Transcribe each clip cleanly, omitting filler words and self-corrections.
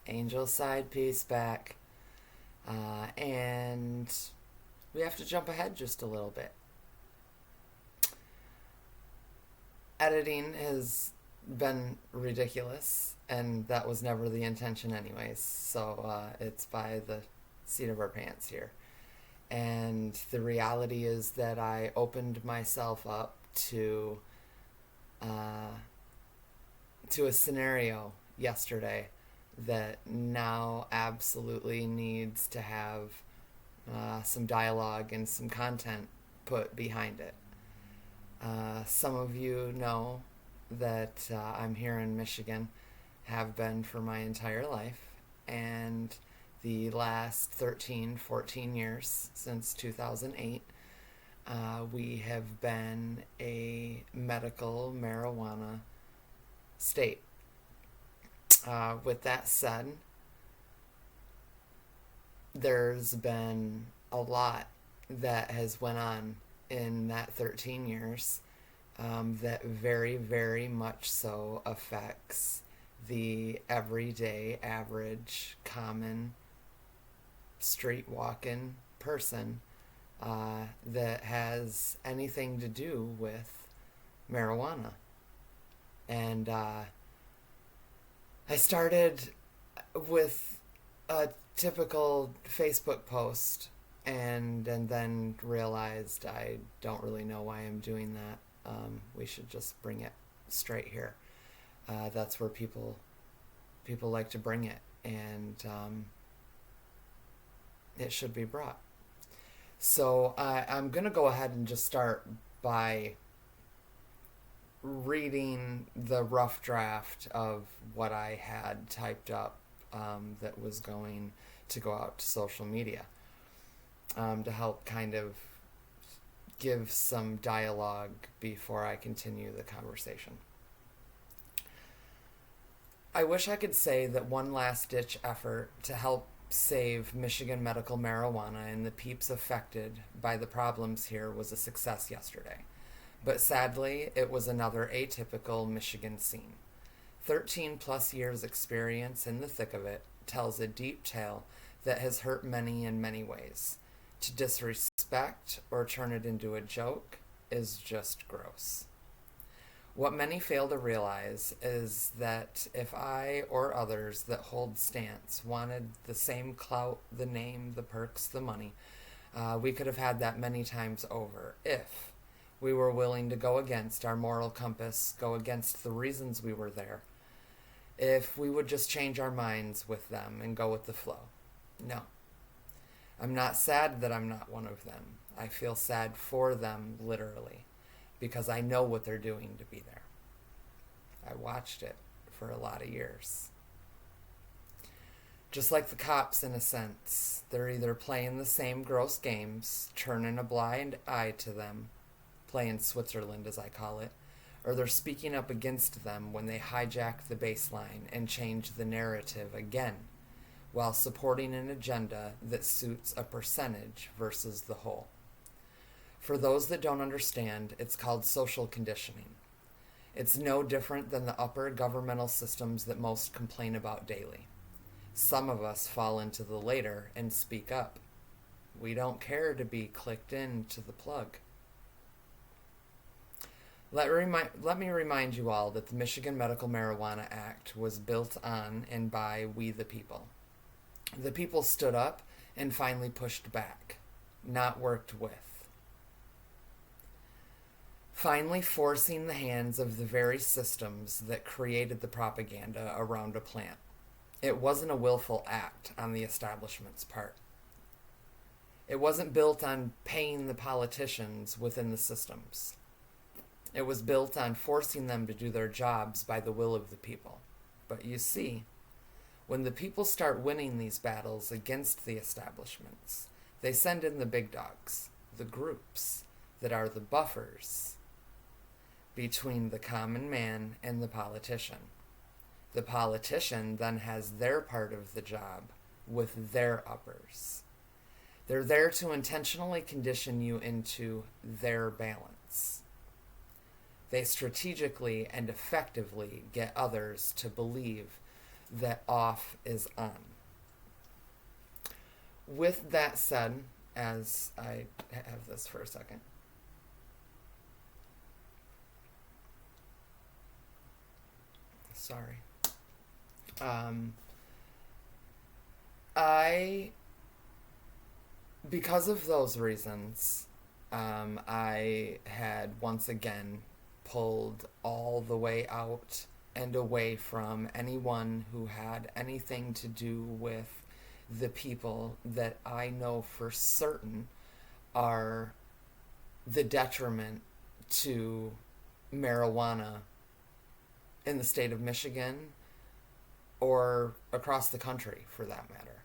Angel side piece back. And we have to jump ahead just a little bit. Editing has been ridiculous, and that was never the intention, anyways. So it's by the seat of our pants here. And the reality is that I opened myself up uh, to a scenario yesterday that now absolutely needs to have some dialogue and some content put behind it. Some of you know that I'm here in Michigan, have been for my entire life, and the last 13, 14 years since 2008, we have been a medical marijuana state. With that said, there's been a lot that has went on in that 13 years that very, very much so affects the everyday, average, common, street walking person that has anything to do with marijuana. And I started with a typical Facebook post and then realized I don't really know why I'm doing that. We should just bring it straight here. That's where people like to bring it, and it should be brought. So I'm gonna go ahead and just start by reading the rough draft of what I had typed up that was going to go out to social media to help kind of give some dialogue before I continue the conversation. I wish I could say that one last ditch effort to help save Michigan medical marijuana and the peeps affected by the problems here was a success yesterday. But sadly, it was another atypical Michigan scene. 13 plus years experience in the thick of it tells a deep tale that has hurt many in many ways. To disrespect or turn it into a joke is just gross. What many fail to realize is that if I or others that hold stance wanted the same clout, the name, the perks, the money, we could have had that many times over if we were willing to go against our moral compass, go against the reasons we were there, if we would just change our minds with them and go with the flow. No. I'm not sad that I'm not one of them. I feel sad for them, literally, because I know what they're doing to be there. I watched it for a lot of years. Just like the cops, in a sense, they're either playing the same gross games, turning a blind eye to them, playing Switzerland as I call it, or they're speaking up against them when they hijack the baseline and change the narrative again, while supporting an agenda that suits a percentage versus the whole. For those that don't understand, it's called social conditioning. It's no different than the upper governmental systems that most complain about daily. Some of us fall into the later and speak up. We don't care to be clicked into the plug. Let me remind you all that the Michigan Medical Marijuana Act was built on and by we the people. The people stood up and finally pushed back, not worked with. Finally forcing the hands of the very systems that created the propaganda around a plant. It wasn't a willful act on the establishment's part. It wasn't built on paying the politicians within the systems. It was built on forcing them to do their jobs by the will of the people. But you see, when the people start winning these battles against the establishments, they send in the big dogs, the groups that are the buffers between the common man and the politician. The politician then has their part of the job with their uppers. They're there to intentionally condition you into their balance. They strategically and effectively get others to believe that off is on. With that said, as I have this for a second, sorry. I, because of those reasons, I had once again pulled all the way out and away from anyone who had anything to do with the people that I know for certain are the detriment to marijuana in the state of Michigan or across the country for that matter.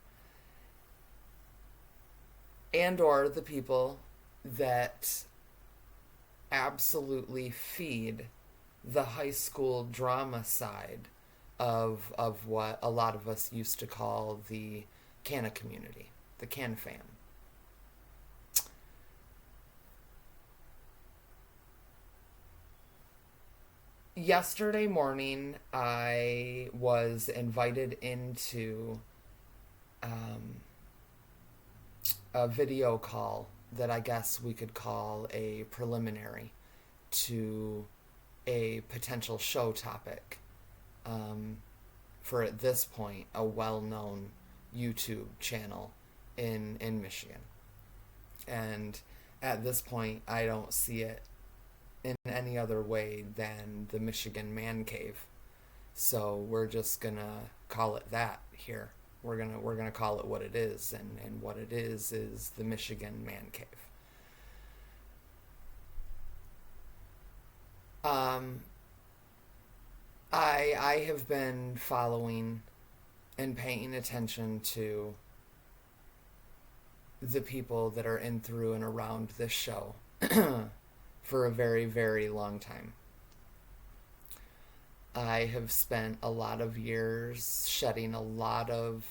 And or the people that absolutely feed the high school drama side of what a lot of us used to call the canna community, the can fam. Yesterday morning, I was invited into um, a video call that I guess we could call a preliminary to a potential show topic um, for, at this point, a well-known YouTube channel in Michigan. And at this point, I don't see it in any other way than the Michigan Man Cave. So we're just gonna call it that here. We're gonna call it what it is, and what it is the Michigan Man Cave. Um, I have been following and paying attention to the people that are in, through, and around this show for a very, very long time. I have spent a lot of years shedding a lot of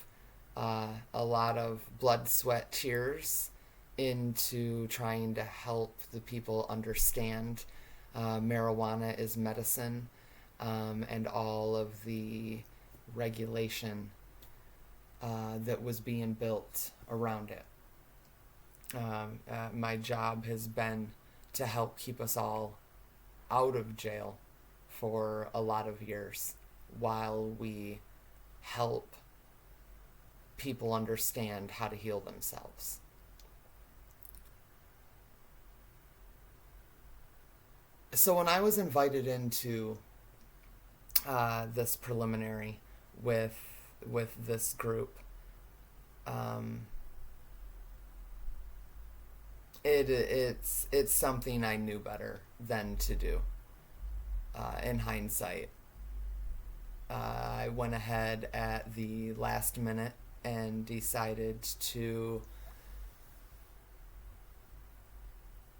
blood, sweat, tears into trying to help the people understand marijuana is medicine, and all of the regulation that was being built around it. My job has been to help keep us all out of jail for a lot of years while we help people understand how to heal themselves. So when I was invited into this preliminary with this group, um, it's something I knew better than to do. In hindsight, I went ahead at the last minute and decided to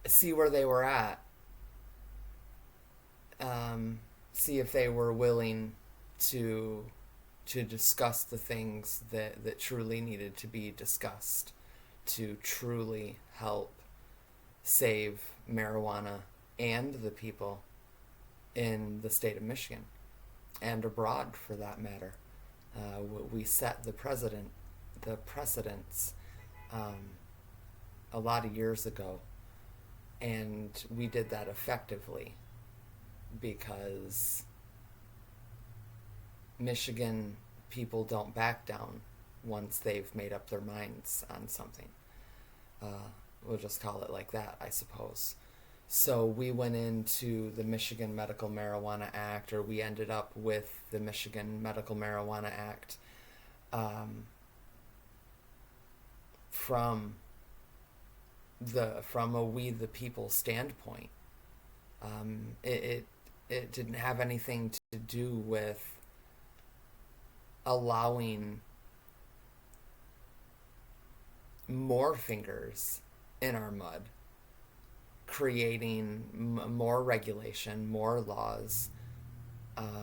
see where they were at, see if they were willing to discuss the things that truly needed to be discussed to truly help save marijuana and the people in the state of Michigan and abroad for that matter. We set the precedents a lot of years ago, and we did that effectively because Michigan people don't back down once they've made up their minds on something. We'll just call it like that, I suppose. So we went into the Michigan Medical Marijuana Act, or we ended up with the Michigan Medical Marijuana Act, from a we the people standpoint. It didn't have anything to do with allowing more fingers in our mud, creating more regulation, more laws,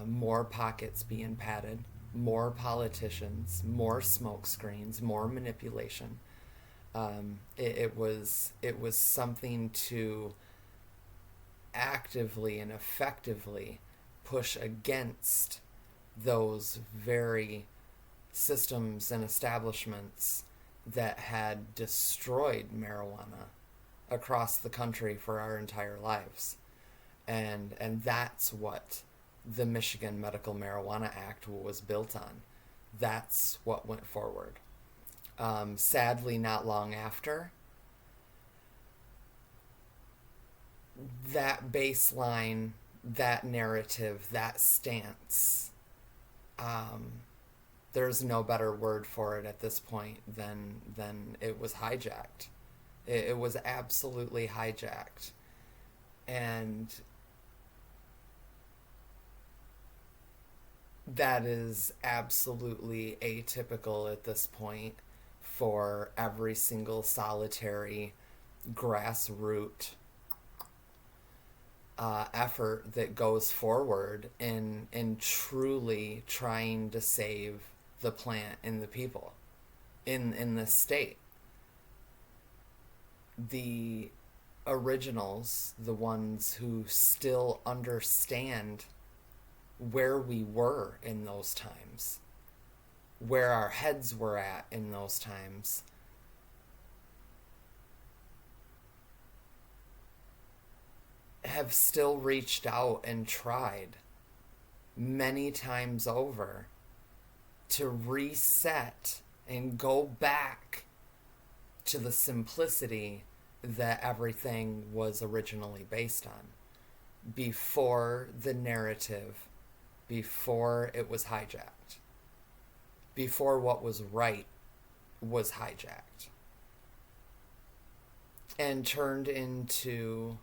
more pockets being padded, more politicians, more smoke screens, more manipulation. It was something to actively and effectively push against those very systems and establishments that had destroyed marijuana across the country for our entire lives. And that's what the Michigan Medical Marijuana Act was built on. That's what went forward. Sadly, not long after, that baseline, that narrative, that stance, there's no better word for it at this point than it was hijacked. It was absolutely hijacked. And that is absolutely atypical at this point for every single solitary grassroots effort that goes forward in truly trying to save the plant and the people in this state. The originals, the ones who still understand where we were in those times, where our heads were at in those times, have still reached out and tried many times over to reset and go back to the simplicity that everything was originally based on before the narrative, before it was hijacked, before what was right was hijacked and turned into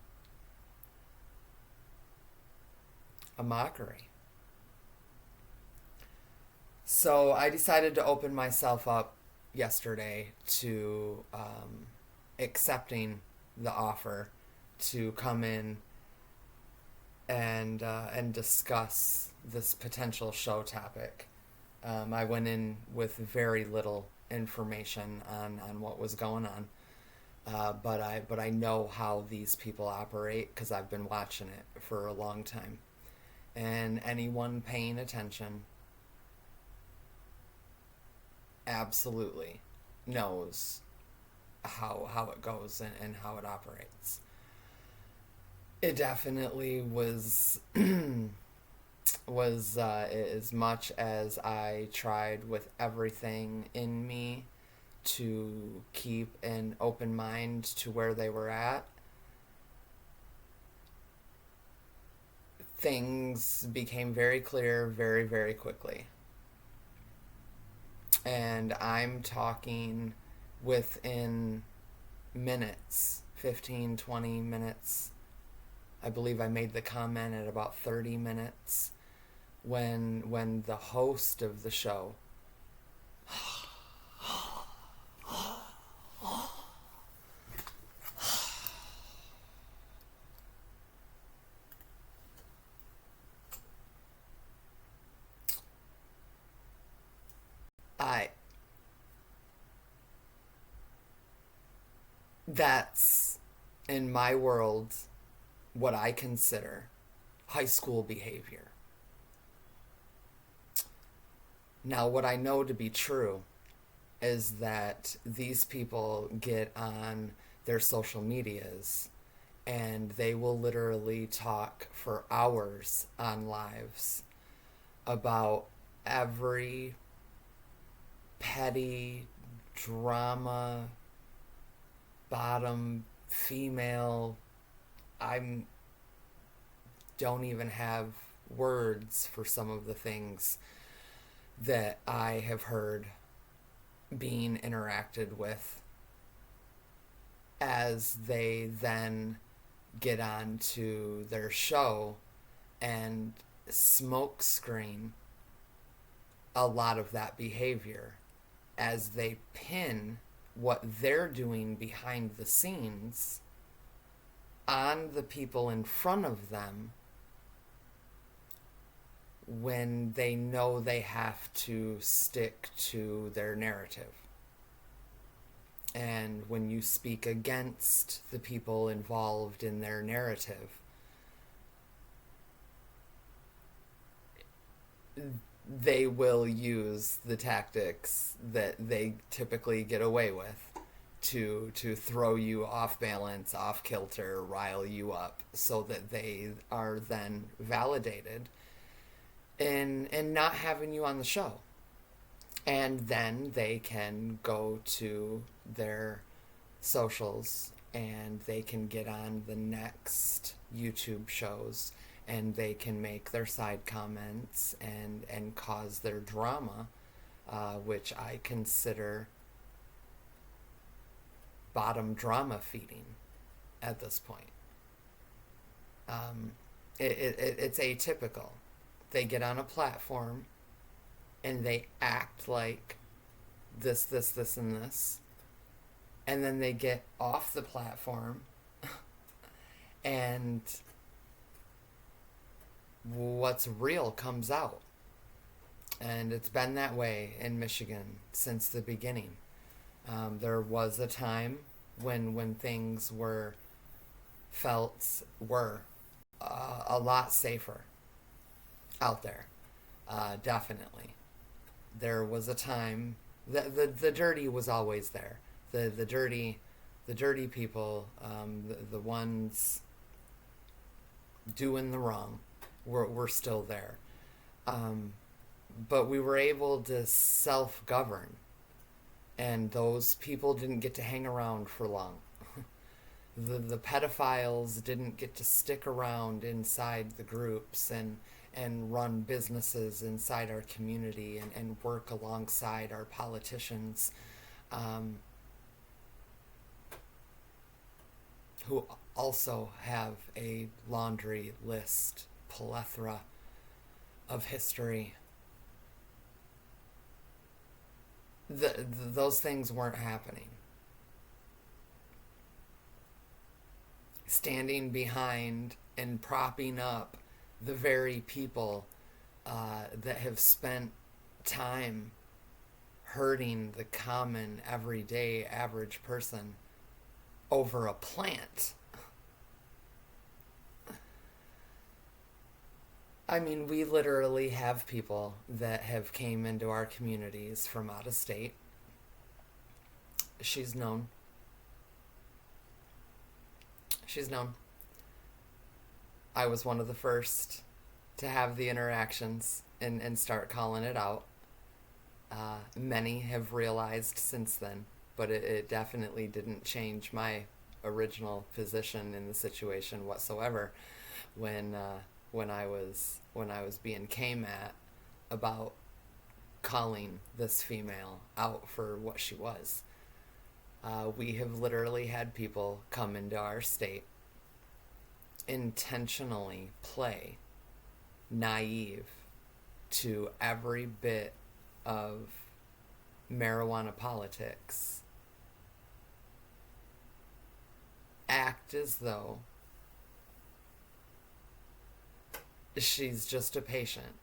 a mockery. So I decided to open myself up yesterday to accepting the offer to come in and discuss this potential show topic. I went in with very little information on what was going on, but I know how these people operate because I've been watching it for a long time. And anyone paying attention absolutely knows how it goes and how it operates. It definitely was as much as I tried with everything in me to keep an open mind to where they were at. Things became very clear very, very quickly. And I'm talking within minutes, 15, 20 minutes. I believe I made the comment at about 30 minutes when the host of the show that's, in my world, what I consider high school behavior. Now, what I know to be true is that these people get on their social medias and they will literally talk for hours on lives about every petty drama, bottom female. Don't even have words for some of the things that I have heard being interacted with as they then get on to their show and smokescreen a lot of that behavior as they pin what they're doing behind the scenes on the people in front of them when they know they have to stick to their narrative. And when you speak against the people involved in their narrative, they will use the tactics that they typically get away with to throw you off balance, off kilter, rile you up, so that they are then validated in not having you on the show. And then they can go to their socials and they can get on the next YouTube shows and they can make their side comments and cause their drama, which I consider bottom drama feeding at this point. It's atypical. They get on a platform and they act like this, and this. And then they get off the platform and what's real comes out. And it's been that way in Michigan since the beginning. There was a time when things were a lot safer out there. Definitely. There was a time the dirty was always there. The dirty people, the ones doing the wrong, were still there. But we were able to self-govern, and those people didn't get to hang around for long. The pedophiles didn't get to stick around inside the groups and run businesses inside our community and work alongside our politicians, who also have a laundry list plethora of history. Those things weren't happening. Standing behind and propping up the very people that have spent time hurting the common, everyday, average person over a plant. I mean, we literally have people that have came into our communities from out of state. She's known. I was one of the first to have the interactions and start calling it out. Many have realized since then, but it definitely didn't change my original position in the situation whatsoever when I was being came at about calling this female out for what she was. We have literally had people come into our state, intentionally play naive to every bit of marijuana politics, act as though she's just a patient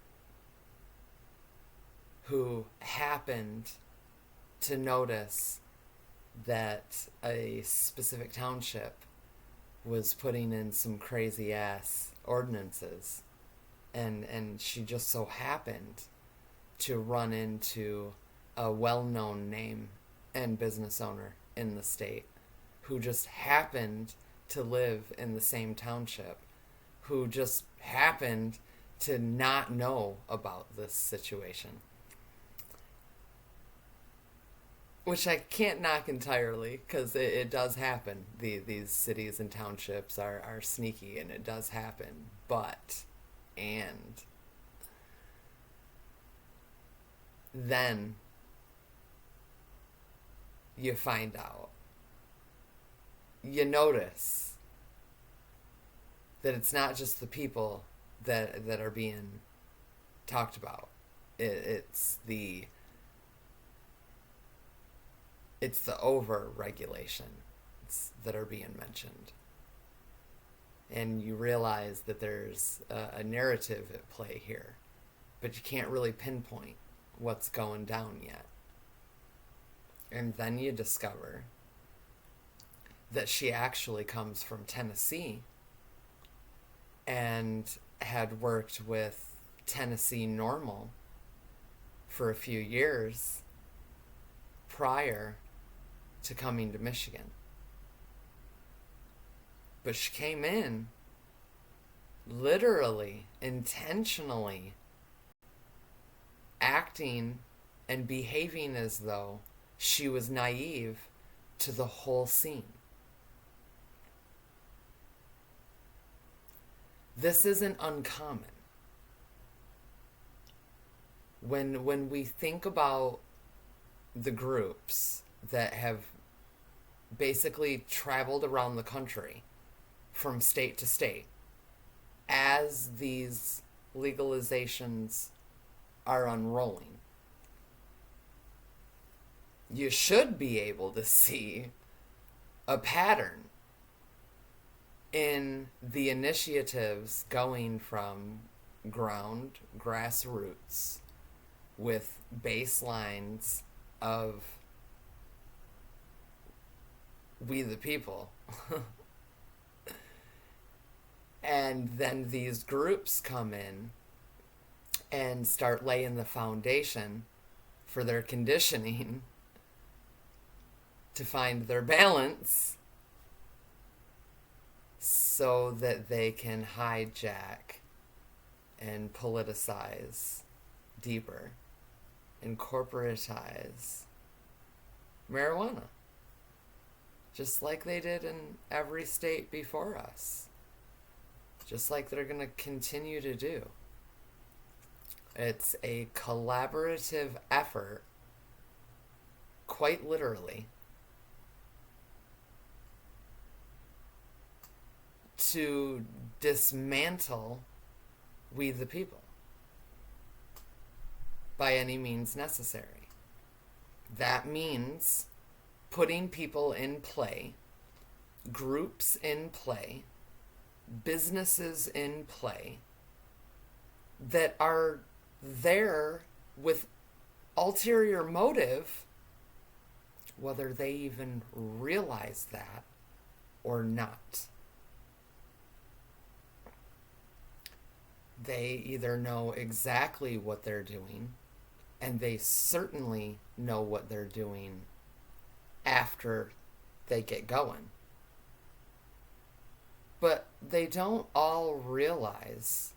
who happened to notice that a specific township was putting in some crazy ass ordinances, and she just so happened to run into a well-known name and business owner in the state who just happened to live in the same township, who just happened to not know about this situation. Which I can't knock entirely, because it does happen. These cities and townships are sneaky, and it does happen. But, and then you find out, you notice that it's not just the people that are being talked about. It's the over-regulations that are being mentioned. And you realize that there's a narrative at play here, but you can't really pinpoint what's going down yet. And then you discover that she actually comes from Tennessee and had worked with Tennessee normal for a few years prior to coming to Michigan. But she came in literally, intentionally acting and behaving as though she was naive to the whole scene. This isn't uncommon. When we think about the groups that have basically traveled around the country from state to state as these legalizations are unrolling, you should be able to see a pattern in the initiatives going from grassroots with baselines of we the people. And then these groups come in and start laying the foundation for their conditioning to find their balance so that they can hijack and politicize deeper and corporatize marijuana, just like they did in every state before us, just like they're going to continue to do. It's a collaborative effort, quite literally, to dismantle we the people by any means necessary. That means putting people in play, groups in play, businesses in play that are there with ulterior motive, whether they even realize that or not. They either know exactly what they're doing, and they certainly know what they're doing after they get going. But they don't all realize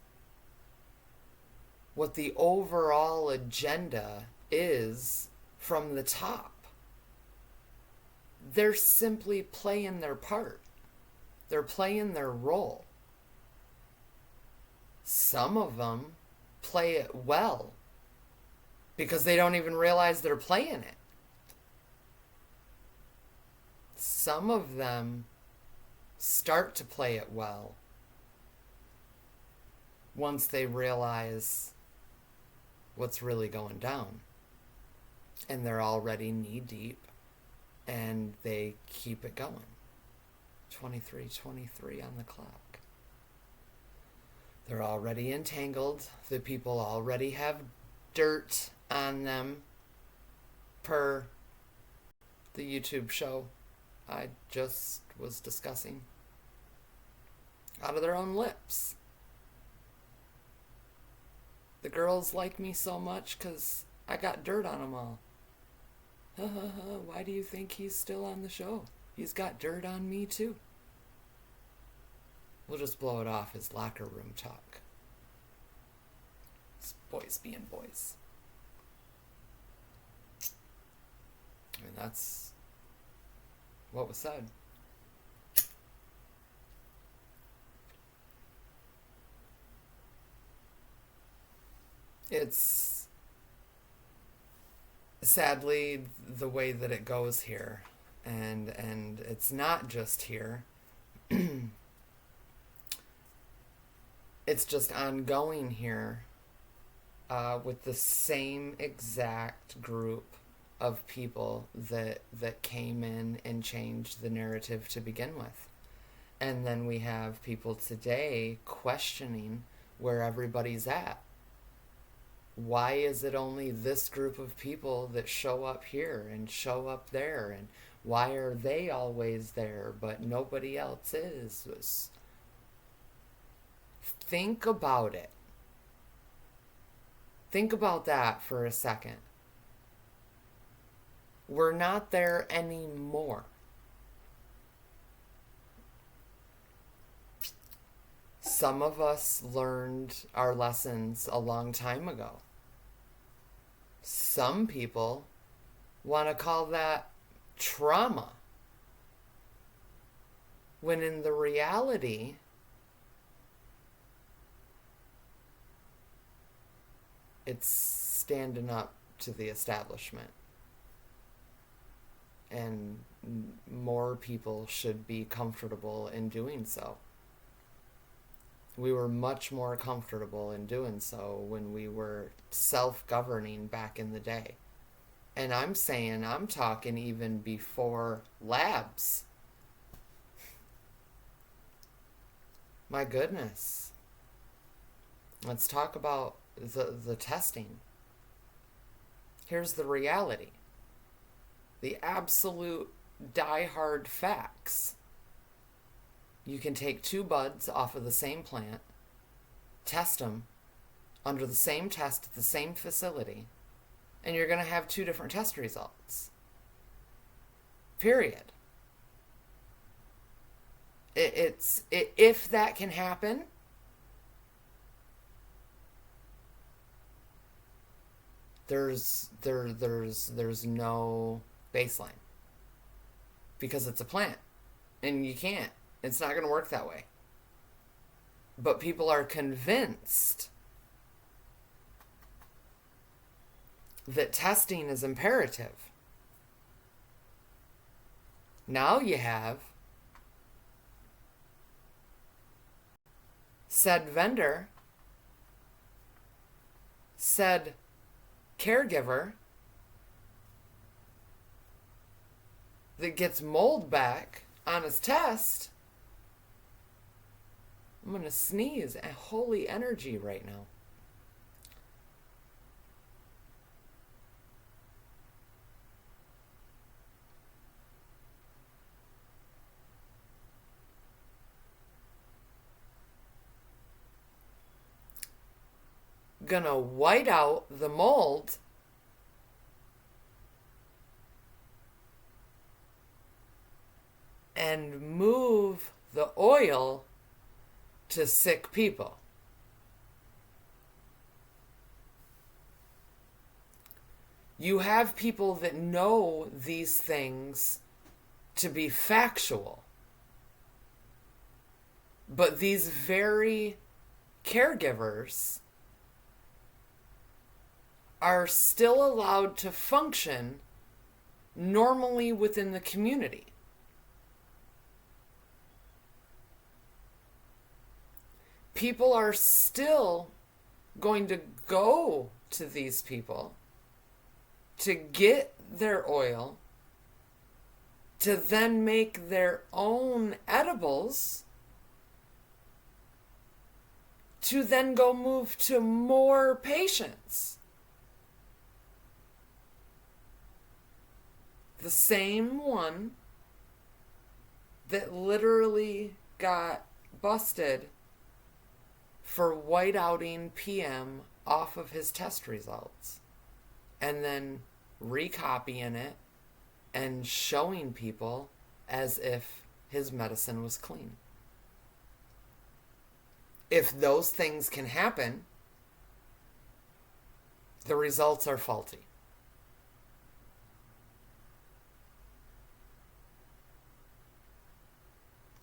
what the overall agenda is from the top. They're simply playing their part. They're playing their role. Some of them play it well because they don't even realize they're playing it. Some of them start to play it well once they realize what's really going down. And they're already knee deep and they keep it going. 23:23 on the clock. They're already entangled. The people already have dirt on them per the YouTube show I just was discussing. Out of their own lips. The girls like me so much because I got dirt on them all. Why do you think he's still on the show? He's got dirt on me too. We'll just blow it off as locker room talk. It's boys being boys. I mean, that's what was said. It's sadly the way that it goes here. And it's not just here. It's just ongoing here with the same exact group of people that came in and changed the narrative to begin with. And then we have people today questioning where everybody's at. Why is it only this group of people that show up here and show up there? And why are they always there but nobody else is? Think about it. Think about that for a second. We're not there anymore. Some of us learned our lessons a long time ago. Some people want to call that trauma, when in the reality, it's standing up to the establishment. And more people should be comfortable in doing so. We were much more comfortable in doing so when we were self-governing back in the day. And I'm talking even before labs. My goodness. Let's talk about the testing. Here's the reality. The absolute die-hard facts. You can take two buds off of the same plant, test them under the same test at the same facility, and you're going to have two different test results. Period. If that can happen, there's no baseline, because it's a plant and you can't. It's not going to work that way. But people are convinced that testing is imperative. Now you have said vendor, said caregiver that gets mold back on his test. I'm going to sneeze at holy energy right now. Gonna white out the mold and move the oil to sick people. You have people that know these things to be factual, but these very caregivers are still allowed to function normally within the community. People are still going to go to these people to get their oil, to then make their own edibles, to then go move to more patients. The same one that literally got busted for whiteouting PM off of his test results and then recopying it and showing people as if his medicine was clean. If those things can happen, the results are faulty.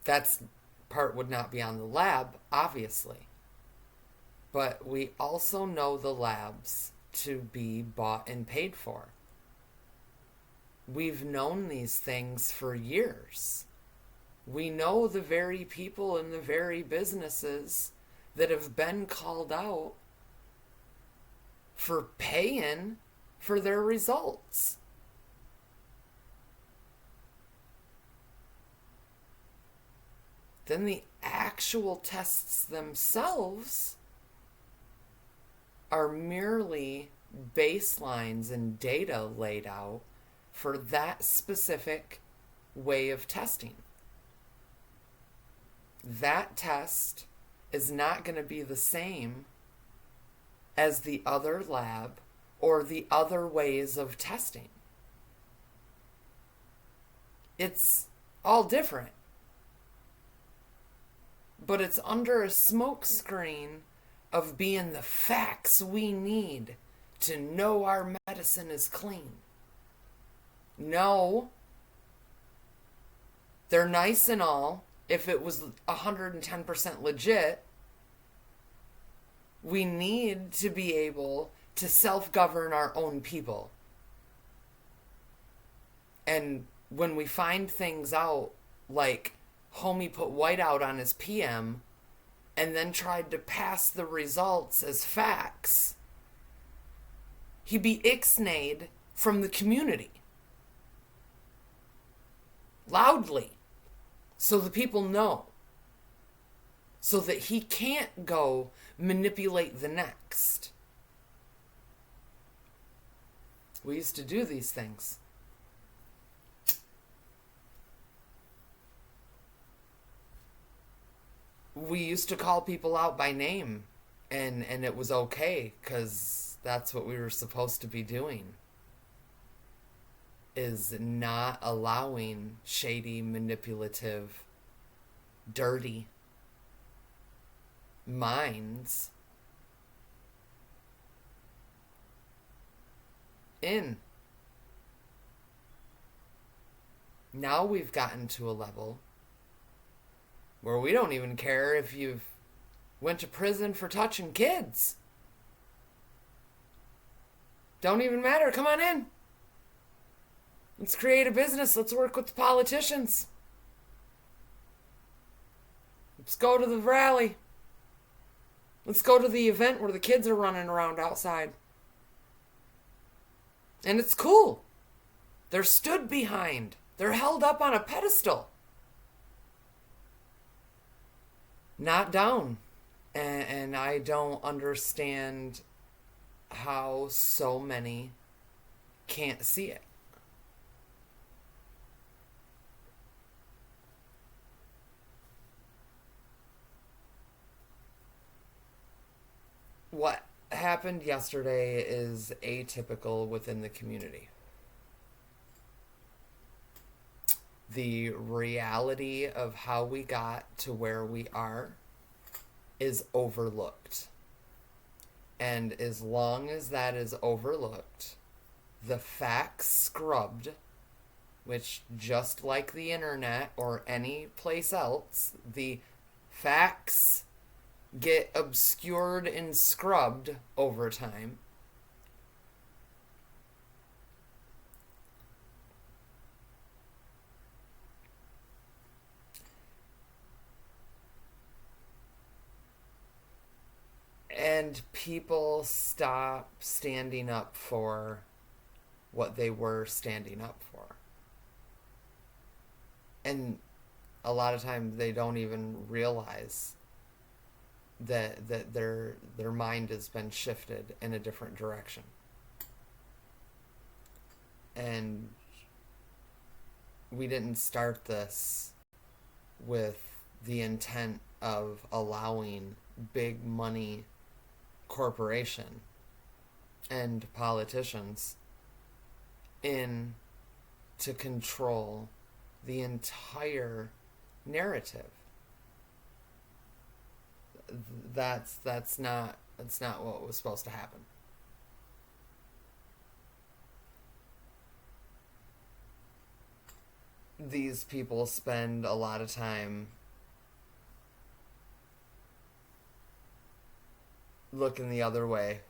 That part would not be on the lab, obviously. But we also know the labs to be bought and paid for. We've known these things for years. We know the very people and the very businesses that have been called out for paying for their results. Then the actual tests themselves are merely baselines and data laid out for that specific way of testing. That test is not going to be the same as the other lab or the other ways of testing. It's all different. But it's under a smokescreen of being the facts we need to know our medicine is clean. No. They're nice and all. If it was 110% legit, we need to be able to self-govern our own people. And when we find things out, like homie put whiteout on his PM and then tried to pass the results as facts, he be ixnayed from the community. Loudly. So the people know. So that he can't go manipulate the next. We used to do these things. We used to call people out by name, and it was okay, because that's what we were supposed to be doing, is not allowing shady, manipulative, dirty minds in. Now we've gotten to a level where we don't even care if you've went to prison for touching kids. Don't even matter. Come on in. Let's create a business. Let's work with the politicians. Let's go to the rally. Let's go to the event where the kids are running around outside. And it's cool. They're stood behind. They're held up on a pedestal. Not down. And I don't understand how so many can't see it. What happened yesterday is atypical within the community. The reality of how we got to where we are is overlooked. And as long as that is overlooked, the facts scrubbed, which just like the internet or any place else, the facts get obscured and scrubbed over time. And people stop standing up for what they were standing up for. And a lot of times they don't even realize that their mind has been shifted in a different direction. And we didn't start this with the intent of allowing big money corporation and politicians in to control the entire narrative. That's not what was supposed to happen. These people spend a lot of time looking the other way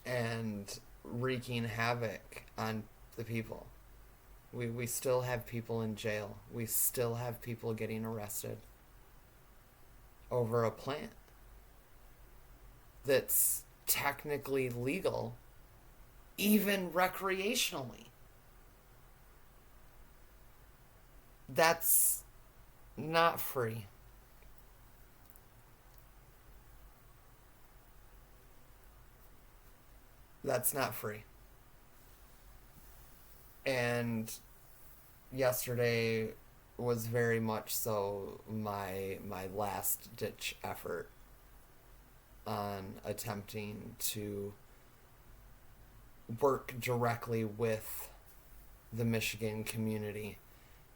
and wreaking havoc on the people. We still have people in jail. We still have people getting arrested over a plant that's technically legal, even recreationally. That's not free. That's not free. And yesterday was very much so my last ditch effort on attempting to work directly with the Michigan community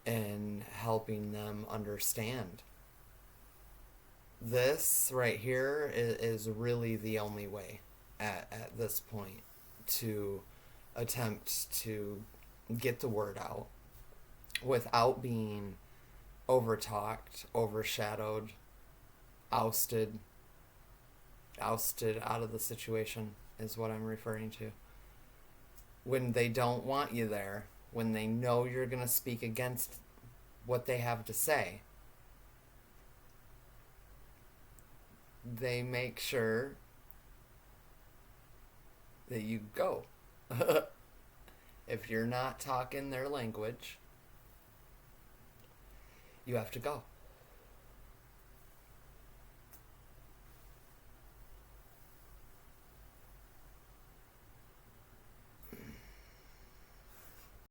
and helping them understand. This right here is really the only way at this point to attempt to get the word out without being overtalked, overshadowed, ousted out of the situation is what I'm referring to. When they don't want you there, when they know you're going to speak against what they have to say, they make sure that you go. If you're not talking their language, you have to go.